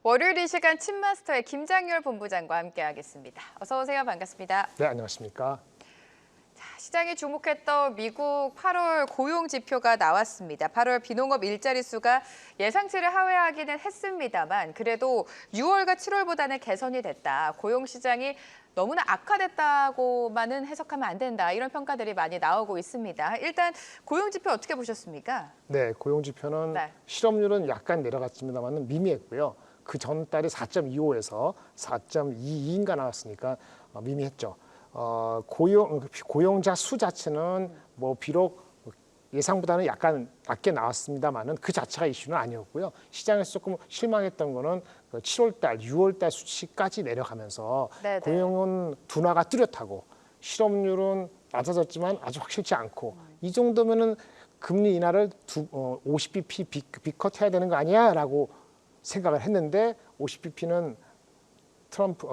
월요일 이 시간 칩마스터의 김장열 본부장과 함께하겠습니다. 어서 오세요. 반갑습니다. 네, 안녕하십니까. 시장이 주목했던 미국 8월 고용 지표가 나왔습니다. 8월 비농업 일자리 수가 예상치를 하회하기는 했습니다만 그래도 6월과 7월보다는 개선이 됐다. 고용 시장이 너무나 악화됐다고만은 해석하면 안 된다. 이런 평가들이 많이 나오고 있습니다. 일단 고용 지표 어떻게 보셨습니까? 네, 고용 지표는 네. 실업률은 약간 내려갔습니다만 미미했고요. 그 전 달에 4.25에서 4.22인가 나왔으니까 미미했죠. 고용자 수 자체는 뭐 비록 예상보다는 약간 낮게 나왔습니다만은 그 자체가 이슈는 아니었고요. 시장에서 조금 실망했던 거는 7월 달, 6월 달 수치까지 내려가면서 네네. 고용은 둔화가 뚜렷하고 실업률은 낮아졌지만 아주 확실치 않고 이 정도면은 금리 인하를 50bp 비컷 해야 되는 거 아니야라고 생각을 했는데 50bp는 트럼프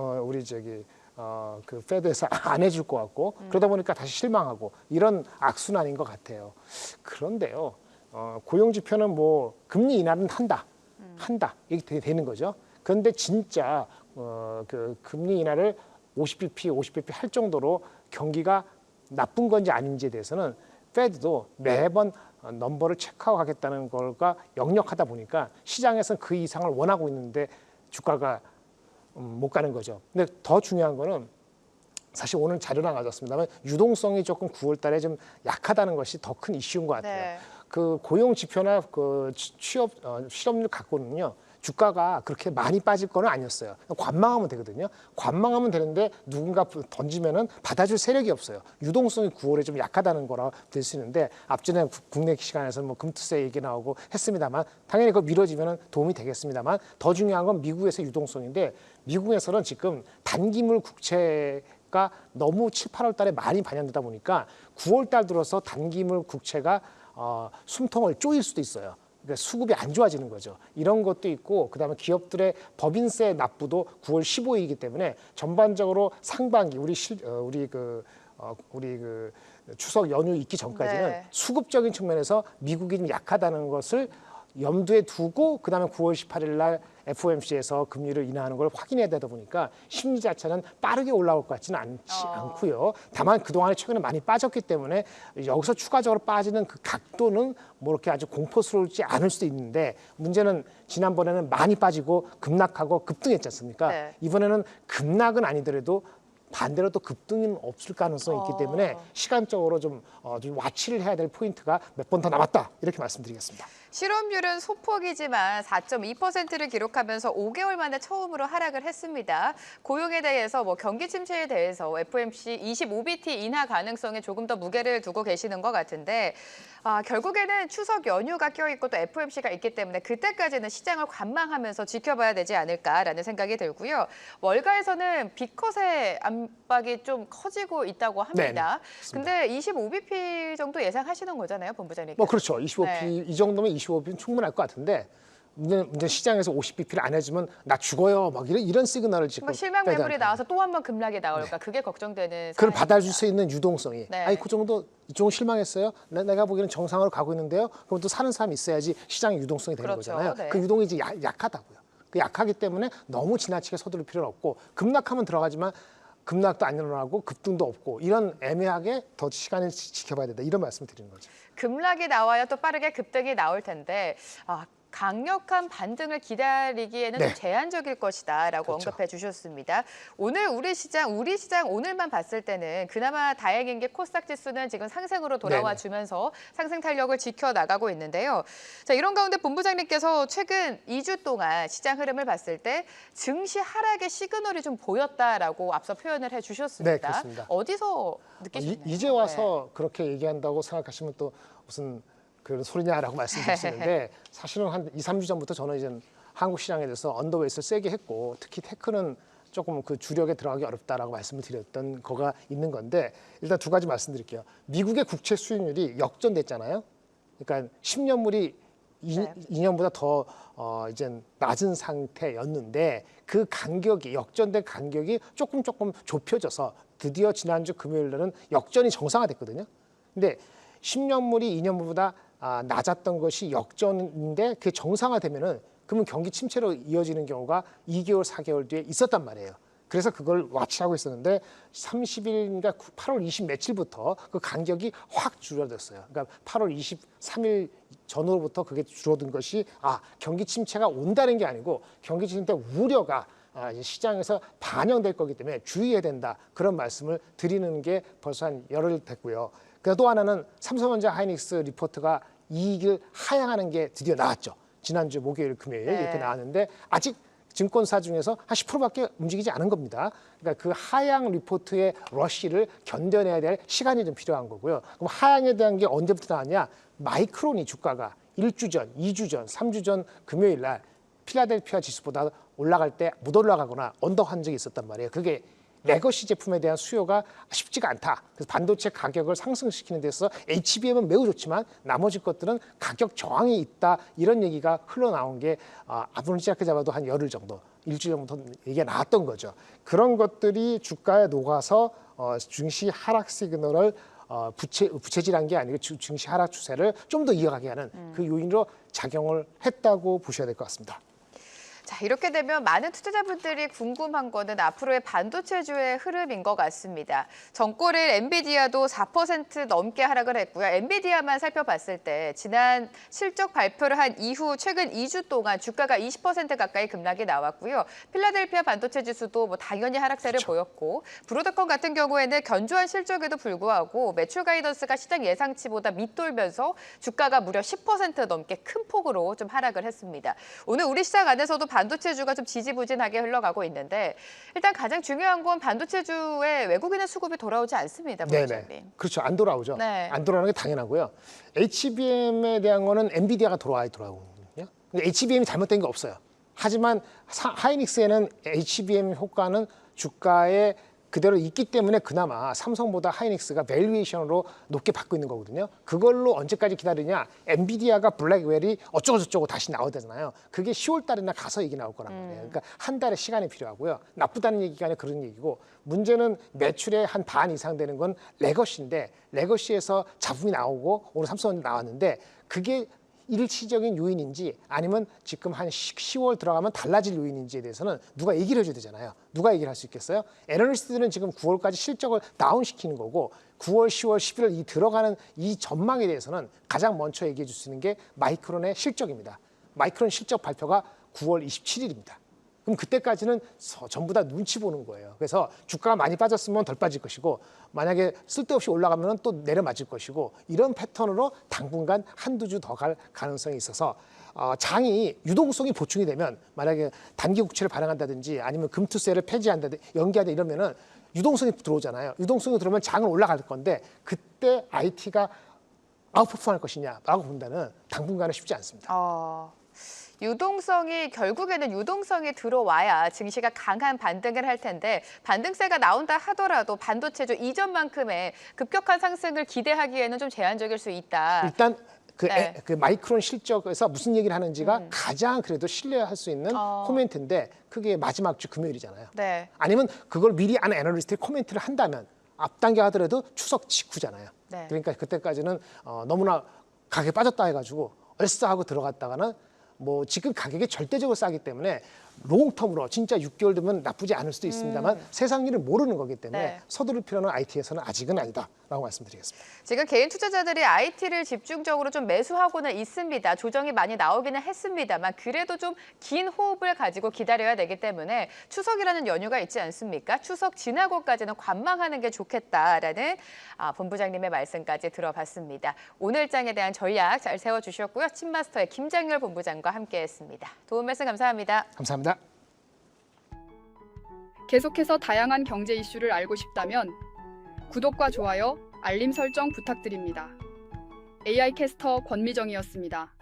그 페드에서 안 해줄 것 같고 그러다 보니까 다시 실망하고 이런 악순환인 것 같아요. 그런데요, 고용 지표는 뭐 금리 인하는 한다 이렇게 되는 거죠. 그런데 진짜 그 금리 인하를 50bp 할 정도로 경기가 나쁜 건지 아닌지에 대해서는 페드도 매번 넘버를 체크하고 하겠다는 걸과 역력하다 보니까 시장에서는 그 이상을 원하고 있는데 주가가 못 가는 거죠. 근데 더 중요한 거는 사실 오늘 자료랑 가졌습니다만 유동성이 조금 9월 달에 좀 약하다는 것이 더 큰 이슈인 것 같아요. 네. 그 고용 지표나 그 실업률 갖고는요. 주가가 그렇게 많이 빠질 거는 아니었어요. 관망하면 되거든요. 관망하면 되는데 누군가 던지면은 받아줄 세력이 없어요. 유동성이 9월에 좀 약하다는 거라 될 수 있는데 앞전에 국내 시간에서는 뭐 금투세 얘기 나오고 했습니다만 당연히 그거 미뤄지면은 도움이 되겠습니다만 더 중요한 건 미국에서 유동성인데 미국에서는 지금 단기물 국채가 너무 7, 8월 달에 많이 반영되다 보니까 9월 달 들어서 단기물 국채가 숨통을 쪼일 수도 있어요. 그러니까 수급이 안 좋아지는 거죠. 이런 것도 있고 그다음에 기업들의 법인세 납부도 9월 15일이기 때문에 전반적으로 상반기 우리 추석 연휴 있기 전까지는 네. 수급적인 측면에서 미국이 좀 약하다는 것을 염두에 두고 그다음에 9월 18일 날 FOMC에서 금리를 인하하는 걸 확인해야 되다 보니까 심리 자체는 빠르게 올라올 것 같지는 않고요. 다만 그동안에 최근에 많이 빠졌기 때문에 여기서 추가적으로 빠지는 그 각도는 뭐 이렇게 아주 공포스러울지 않을 수도 있는데 문제는 지난번에는 많이 빠지고 급락하고 급등했지 않습니까? 네. 이번에는 급락은 아니더라도 반대로 또 급등은 없을 가능성이 있기 때문에 시간적으로 좀 와치를 해야 될 포인트가 몇 번 더 남았다 이렇게 말씀드리겠습니다. 실업률은 소폭이지만 4.2%를 기록하면서 5개월 만에 처음으로 하락을 했습니다. 고용에 대해서 경기 침체에 대해서 FOMC 25bp 인하 가능성에 조금 더 무게를 두고 계시는 것 같은데 결국에는 추석 연휴가 껴있고 또 FOMC가 있기 때문에 그때까지는 시장을 관망하면서 지켜봐야 되지 않을까라는 생각이 들고요. 월가에서는 빅컷의 압박이 좀 커지고 있다고 합니다. 근데 25bp 정도 예상하시는 거잖아요, 본부장님. 뭐 그렇죠. 25bp 네. 이 정도면 25bp는 충분할 것 같은데 문제 시장에서 50bp를 안 해주면 나 죽어요. 막 이런 시그널을 지금 실망 매물이 나와서 또 한 번 급락이 나올까 그게 걱정되는 그걸 상황입니다. 받아줄 수 있는 유동성이 네. 아니 그 정도 이 정도 실망했어요. 내가 보기에는 정상으로 가고 있는데요. 그럼 또 사는 사람이 있어야지 시장의 유동성이 되는 그렇죠. 거잖아요. 네. 그 유동이 이제 약하다고요. 그 약하기 때문에 너무 지나치게 서두를 필요는 없고 급락하면 들어가지만 급락도 안 일어나고 급등도 없고 이런 애매하게 더 시간을 지켜봐야 된다 이런 말씀을 드리는 거죠. 급락이 나와야 또 빠르게 급등이 나올 텐데 강력한 반등을 기다리기에는 좀 제한적일 것이다라고 그렇죠. 언급해 주셨습니다. 오늘 우리 시장 오늘만 봤을 때는 그나마 다행인 게 코스닥 지수는 지금 상승으로 돌아와 주면서 상승 탄력을 지켜나가고 있는데요. 자, 이런 가운데 본부장님께서 최근 2주 동안 시장 흐름을 봤을 때 증시 하락의 시그널이 좀 보였다라고 앞서 표현을 해 주셨습니다. 네, 그렇습니다. 어디서 느끼셨나요? 이제 와서 그렇게 얘기한다고 생각하시면 또 무슨 그런 소리냐라고 말씀드렸는데 사실은 한 2, 3주 전부터 저는 이제 한국 시장에 대해서 언더웨이트를 세게 했고 특히 테크는 조금 그 주력에 들어가기 어렵다라고 말씀을 드렸던 거가 있는 건데 일단 두 가지 말씀드릴게요. 미국의 국채 수익률이 역전됐잖아요. 그러니까 10년물이 2년보다 더 이제 낮은 상태였는데 그 간격이 역전된 간격이 조금 좁혀져서 드디어 지난주 금요일 날은 역전이 정상화됐거든요. 근데 10년물이 2년물보다 낮았던 것이 역전인데 그게 정상화되면은 그러면 경기 침체로 이어지는 경우가 2개월, 4개월 뒤에 있었단 말이에요. 그래서 그걸 와치하고 있었는데 30일인가 8월 20 며칠부터 그 간격이 확 줄어들었어요. 그러니까 8월 23일 전후로부터 그게 줄어든 것이 경기 침체가 온다는 게 아니고 경기 침체 우려가 시장에서 반영될 거기 때문에 주의해야 된다. 그런 말씀을 드리는 게 벌써 한 열흘 됐고요. 또 하나는 삼성전자 하이닉스 리포트가 이익을 하향하는 게 드디어 나왔죠. 지난주 목요일, 금요일 이렇게 나왔는데 아직 증권사 중에서 한 10%밖에 움직이지 않은 겁니다. 그러니까 그 하향 리포트의 러쉬를 견뎌내야 될 시간이 좀 필요한 거고요. 그럼 하향에 대한 게 언제부터 나왔냐? 마이크론이 주가가 1주 전, 2주 전, 3주 전 금요일 날 필라델피아 지수보다 올라갈 때 못 올라가거나 언더한 적이 있었단 말이에요. 그게 레거시 제품에 대한 수요가 쉽지가 않다. 그래서 반도체 가격을 상승시키는 데서 HBM은 매우 좋지만 나머지 것들은 가격 저항이 있다. 이런 얘기가 흘러나온 게 앞으로 짧게 잡아도 한 열흘 정도, 일주일 정도 얘기가 나왔던 거죠. 그런 것들이 주가에 녹아서 증시 하락 시그널을 부채질한 게 아니고 증시 하락 추세를 좀 더 이어가게 하는 그 요인으로 작용을 했다고 보셔야 될 것 같습니다. 자, 이렇게 되면 많은 투자자분들이 궁금한 거는 앞으로의 반도체주의 흐름인 것 같습니다. 전고일 엔비디아도 4% 넘게 하락을 했고요. 엔비디아만 살펴봤을 때 지난 실적 발표를 한 이후 최근 2주 동안 주가가 20% 가까이 급락이 나왔고요. 필라델피아 반도체 지수도 당연히 하락세를 보였고 브로드컴 같은 경우에는 견조한 실적에도 불구하고 매출 가이던스가 시장 예상치보다 밑돌면서 주가가 무려 10% 넘게 큰 폭으로 좀 하락을 했습니다. 오늘 우리 시장 안에서도 반도체주가 좀 지지부진하게 흘러가고 있는데 일단 가장 중요한 건 반도체주에 외국인의 수급이 돌아오지 않습니다. 네네. 그렇죠. 안 돌아오죠. 네. 안 돌아오는 게 당연하고요. HBM에 대한 거는 엔비디아가 돌아오거든요. HBM이 잘못된 게 없어요. 하지만 하이닉스에는 HBM 효과는 주가에 그대로 있기 때문에 그나마 삼성보다 하이닉스가 밸류에이션으로 높게 받고 있는 거거든요. 그걸로 언제까지 기다리냐? 엔비디아가 블랙웰이 어쩌고저쩌고 다시 나오잖아요. 그게 10월 달이나 가서 얘기 나올 거란 말이에요. 그러니까 한 달의 시간이 필요하고요. 나쁘다는 얘기가 아니라 그런 얘기고 문제는 매출의 한 반 이상 되는 건 레거시인데 레거시에서 잡음이 나오고 오늘 삼성전자 나왔는데 그게 일시적인 요인인지 아니면 지금 한 10월 들어가면 달라질 요인인지에 대해서는 누가 얘기를 해줘야 되잖아요. 누가 얘기를 할 수 있겠어요? 애널리스트들은 지금 9월까지 실적을 다운시키는 거고 9월, 10월, 11월 이 들어가는 이 전망에 대해서는 가장 먼저 얘기해 줄 수 있는 게 마이크론의 실적입니다. 마이크론 실적 발표가 9월 27일입니다. 그럼 그때까지는 전부 다 눈치 보는 거예요. 그래서 주가가 많이 빠졌으면 덜 빠질 것이고 만약에 쓸데없이 올라가면 또 내려맞을 것이고 이런 패턴으로 당분간 한두 주 더 갈 가능성이 있어서 장이 유동성이 보충이 되면 만약에 단기 국채를 발행한다든지 아니면 금투세를 폐지한다든지 연기하다 이러면은 유동성이 들어오잖아요. 유동성이 들어오면 장은 올라갈 건데 그때 IT가 아웃퍼폼할 것이냐라고 본다는 당분간은 쉽지 않습니다. 결국에는 유동성이 들어와야 증시가 강한 반등을 할 텐데 반등세가 나온다 하더라도 반도체주 이전만큼의 급격한 상승을 기대하기에는 좀 제한적일 수 있다. 일단 그 마이크론 실적에서 무슨 얘기를 하는지가 가장 그래도 신뢰할 수 있는 코멘트인데 그게 마지막 주 금요일이잖아요. 네. 아니면 그걸 미리 아는 애널리스트들이 코멘트를 한다면 앞당겨 하더라도 추석 직후잖아요. 네. 그러니까 그때까지는 너무나 가격이 빠졌다 해가지고 얼싸 하고 들어갔다가는 뭐 지금 가격이 절대적으로 싸기 때문에 롱텀으로 진짜 6개월 되면 나쁘지 않을 수도 있습니다만 세상 일을 모르는 거기 때문에 네. 서두를 필요는 IT에서는 아직은 아니다라고 말씀드리겠습니다. 지금 개인 투자자들이 IT를 집중적으로 좀 매수하고는 있습니다. 조정이 많이 나오기는 했습니다만 그래도 좀 긴 호흡을 가지고 기다려야 되기 때문에 추석이라는 연휴가 있지 않습니까? 추석 지나고까지는 관망하는 게 좋겠다라는 본부장님의 말씀까지 들어봤습니다. 오늘장에 대한 전략 잘 세워주셨고요. 칩마스터의 김장렬 본부장과 함께했습니다. 도움 말씀 감사합니다. 감사합니다. 계속해서 다양한 경제 이슈를 알고 싶다면 구독과 좋아요, 알림 설정 부탁드립니다. AI 캐스터 권미정이었습니다.